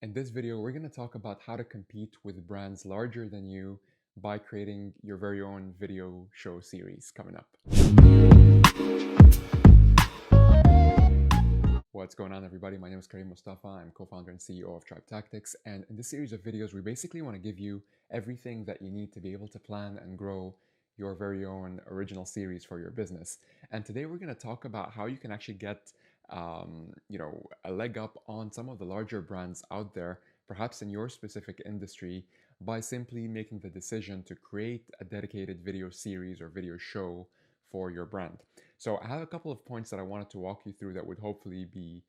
In this video, we're going to talk about how to compete with brands larger than you by creating your very own video show series coming up. What's going on, everybody? My name is Karim Mustafa. I'm co-founder and CEO of Tribe Tactics. And in this series of videos, we basically want to give you everything that you need to be able to plan and grow your very own original series for your business. And today we're going to talk about how you can actually get a leg up on some of the larger brands out there, perhaps in your specific industry, by simply making the decision to create a dedicated video series or video show for your brand. So I have a couple of points that I wanted to walk you through that would hopefully be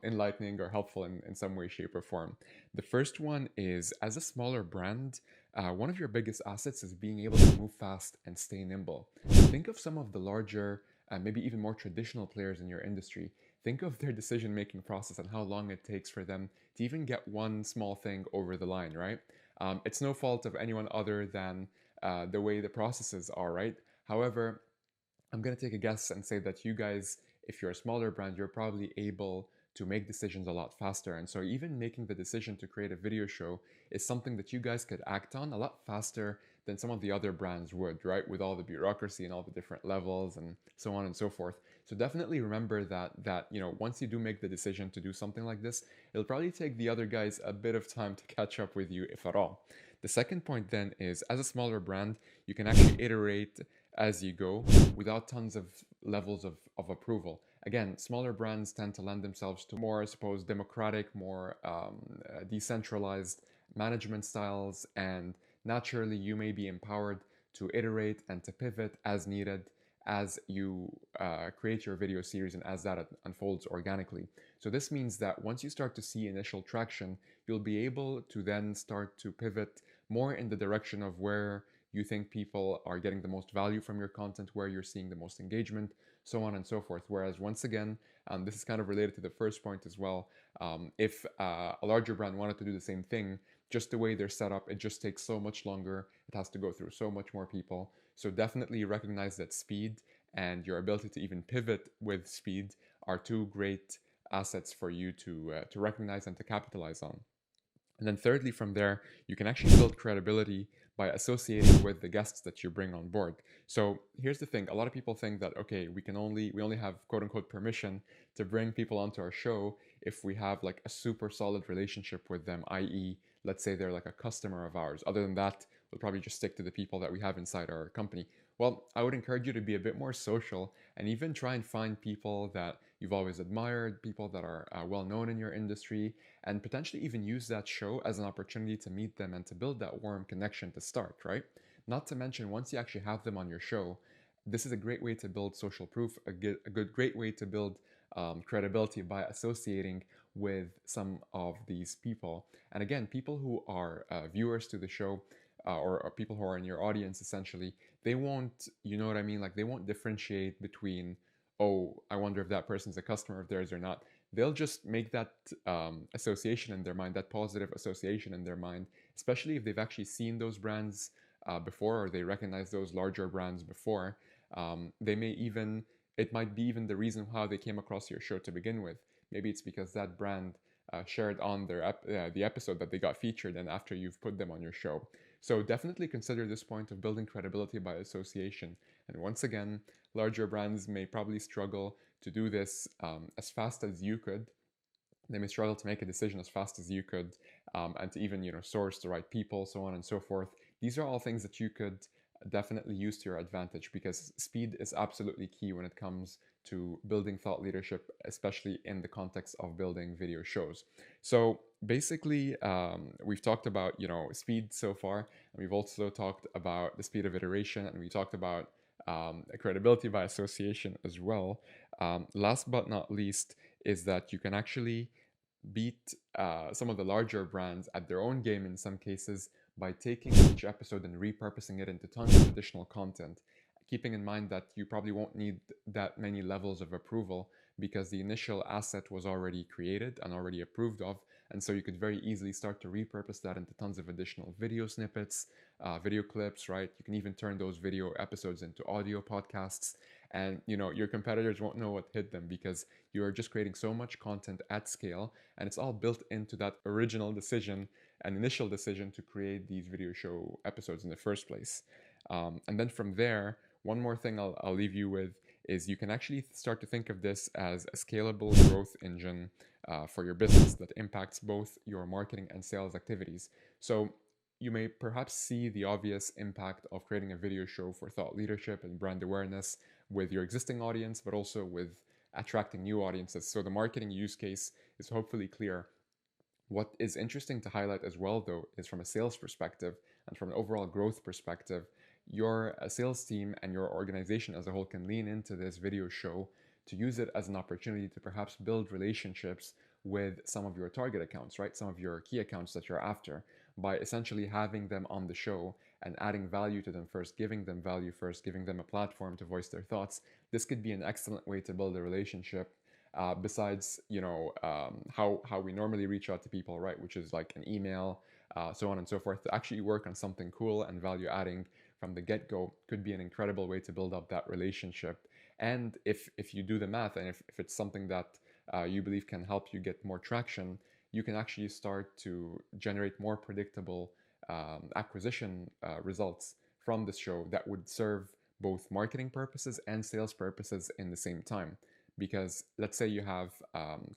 enlightening or helpful in some way, shape, or form. The first one is, as a smaller brand, one of your biggest assets is being able to move fast and stay nimble. Think of some of the larger, maybe even more traditional players in your industry. Think of their decision-making process and how long it takes for them to even get one small thing over the line, right? It's no fault of anyone other than the way the processes are, right? However, I'm going to take a guess and say that you guys, if you're a smaller brand, you're probably able to make decisions a lot faster. And so even making the decision to create a video show is something that you guys could act on a lot faster than some of the other brands would, right? With all the bureaucracy and all the different levels and so on and so forth. So definitely remember that once you do make the decision to do something like this, it'll probably take the other guys a bit of time to catch up with you, if at all. The second point then is, as a smaller brand, you can actually iterate as you go without tons of levels of approval. Again, smaller brands tend to lend themselves to more, I suppose, democratic, more decentralized management styles, and naturally you may be empowered to iterate and to pivot as needed as you create your video series and as that unfolds organically. So this means that once you start to see initial traction, you'll be able to then start to pivot more in the direction of where you think people are getting the most value from your content, where you're seeing the most engagement, so on and so forth. Whereas once again, this is kind of related to the first point as well. If a larger brand wanted to do the same thing, just the way they're set up, it just takes so much longer. It has to go through so much more people. So definitely recognize that speed and your ability to even pivot with speed are two great assets for you to recognize and to capitalize on. And then thirdly, from there, you can actually build credibility by associating with the guests that you bring on board. So here's the thing. A lot of people think that, okay, we only have quote unquote permission to bring people onto our show if we have like a super solid relationship with them, i.e., let's say they're like a customer of ours. Other than that, we'll probably just stick to the people that we have inside our company. Well, I would encourage you to be a bit more social and even try and find people that you've always admired, people that are well known in your industry, and potentially even use that show as an opportunity to meet them and to build that warm connection to start, right? Not to mention, once you actually have them on your show, this is a great way to build social proof, great way to build credibility by associating with some of these people. And again, people who are viewers to the show or people who are in your audience, essentially, they won't, you know what I mean? Like they won't differentiate between, oh, I wonder if that person's a customer of theirs or not. They'll just make that association in their mind, that positive association in their mind, especially if they've actually seen those brands before or they recognize those larger brands before. They may even, it might be even the reason how they came across your show to begin with. Maybe it's because that brand shared on the episode that they got featured and after you've put them on your show. So definitely consider this point of building credibility by association. And once again, larger brands may probably struggle to do this as fast as you could. They may struggle to make a decision as fast as you could, and to even source the right people, so on and so forth. These are all things that you could definitely use to your advantage, because speed is absolutely key when it comes to building thought leadership, especially in the context of building video shows. So basically, we've talked about speed so far, and we've also talked about the speed of iteration, and we talked about credibility by association as well. Last but not least is that you can actually beat some of the larger brands at their own game in some cases by taking each episode and repurposing it into tons of additional content, keeping in mind that you probably won't need that many levels of approval because the initial asset was already created and already approved of, and so you could very easily start to repurpose that into tons of additional video snippets, video clips, right? You can even turn those video episodes into audio podcasts, and your competitors won't know what hit them because you are just creating so much content at scale, and it's all built into that original decision and initial decision to create these video show episodes in the first place. And then from there, one more thing I'll leave you with is you can actually start to think of this as a scalable growth engine for your business that impacts both your marketing and sales activities. So you may perhaps see the obvious impact of creating a video show for thought leadership and brand awareness with your existing audience, but also with attracting new audiences. So the marketing use case is hopefully clear. What is interesting to highlight as well, though, is from a sales perspective and from an overall growth perspective, your sales team and your organization as a whole can lean into this video show to use it as an opportunity to perhaps build relationships with some of your target accounts, right? Some of your key accounts that you're after, by essentially having them on the show and adding value to them first, giving them value first, giving them a platform to voice their thoughts. This could be an excellent way to build a relationship besides how we normally reach out to people, right, which is like an email, so on and so forth. To actually work on something cool and value adding from the get-go could be an incredible way to build up that relationship. And if you do the math, and if it's something that you believe can help you get more traction, you can actually start to generate more predictable acquisition results from this show that would serve both marketing purposes and sales purposes in the same time. Because let's say you have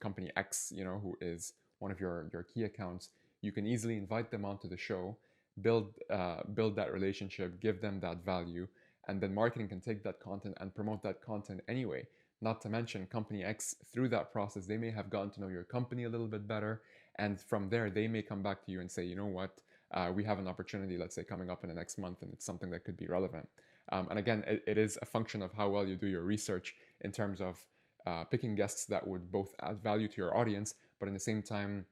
company X, who is one of your key accounts, you can easily invite them onto the show, build that relationship, give them that value, and then marketing can take that content and promote that content anyway. Not to mention company X, through that process, they may have gotten to know your company a little bit better, and from there they may come back to you and say, you know what, we have an opportunity, let's say, coming up in the next month, and it's something that could be relevant. And again, it is a function of how well you do your research in terms of picking guests that would both add value to your audience, but in the same time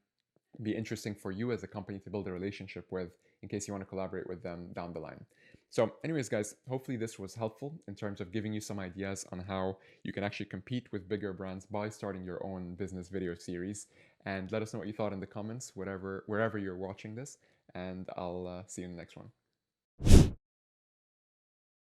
be interesting for you as a company to build a relationship with in case you want to collaborate with them down the line. So anyways, guys, hopefully this was helpful in terms of giving you some ideas on how you can actually compete with bigger brands by starting your own business video series. And let us know what you thought in the comments, wherever you're watching this, and I'll see you in the next one.